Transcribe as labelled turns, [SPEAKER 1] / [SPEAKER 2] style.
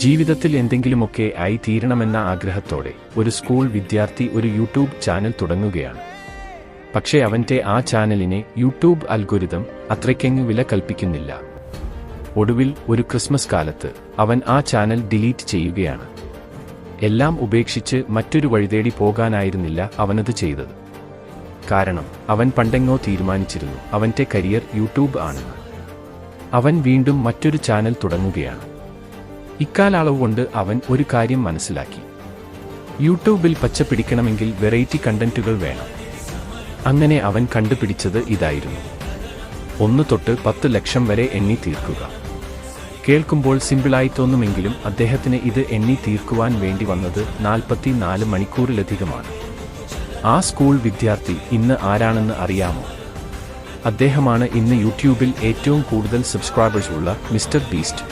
[SPEAKER 1] ജീവിതത്തിൽ എന്തെങ്കിലുമൊക്കെ ആയി തീരണമെന്ന ആഗ്രഹത്തോടെ ഒരു സ്കൂൾ വിദ്യാർത്ഥി ഒരു യൂട്യൂബ് ചാനൽ തുടങ്ങുകയാണ്. പക്ഷേ അവന്റെ ആ ചാനലിനെ യൂട്യൂബ് അൽഗോരിതം അത്രയ്ക്കങ്ങ് വില കൽപ്പിക്കുന്നില്ല. ഒടുവിൽ ഒരു ക്രിസ്മസ് കാലത്ത് അവൻ ആ ചാനൽ ഡിലീറ്റ് ചെയ്യുകയാണ്. എല്ലാം ഉപേക്ഷിച്ച് മറ്റൊരു വഴിതേടി പോകാനായിരുന്നില്ല അവനത് ചെയ്തത്. കാരണം അവൻ പണ്ടെങ്ങോ തീരുമാനിച്ചിരുന്നു അവന്റെ കരിയർ യൂട്യൂബ് ആണെന്ന്. അവൻ വീണ്ടും മറ്റൊരു ചാനൽ തുടങ്ങുകയാണ്. ഇക്കാലയളവുകൊണ്ട് അവൻ ഒരു കാര്യം മനസ്സിലാക്കി. യൂട്യൂബിൽ പച്ച പിടിക്കണമെങ്കിൽ വെറൈറ്റി കണ്ടന്റുകൾ വേണം. അങ്ങനെ അവൻ കണ്ടുപിടിച്ചത് ഇതായിരുന്നു: 1 തൊട്ട് 10 ലക്ഷം വരെ എണ്ണി തീർക്കുക. കേൾക്കുമ്പോൾ സിമ്പിളായി തോന്നുമെങ്കിലും അദ്ദേഹത്തിന് ഇത് എണ്ണി തീർക്കുവാൻ വേണ്ടി വന്നത് 44 മണിക്കൂറിലധികമാണ്. ആ സ്കൂൾ വിദ്യാർത്ഥി ഇന്ന് ആരാണെന്ന് അറിയാമോ? അദ്ദേഹമാണ് ഇന്ന് യൂട്യൂബിൽ ഏറ്റവും കൂടുതൽ സബ്സ്ക്രൈബേഴ്സ് ഉള്ള മിസ്റ്റർ ബീസ്റ്റ്.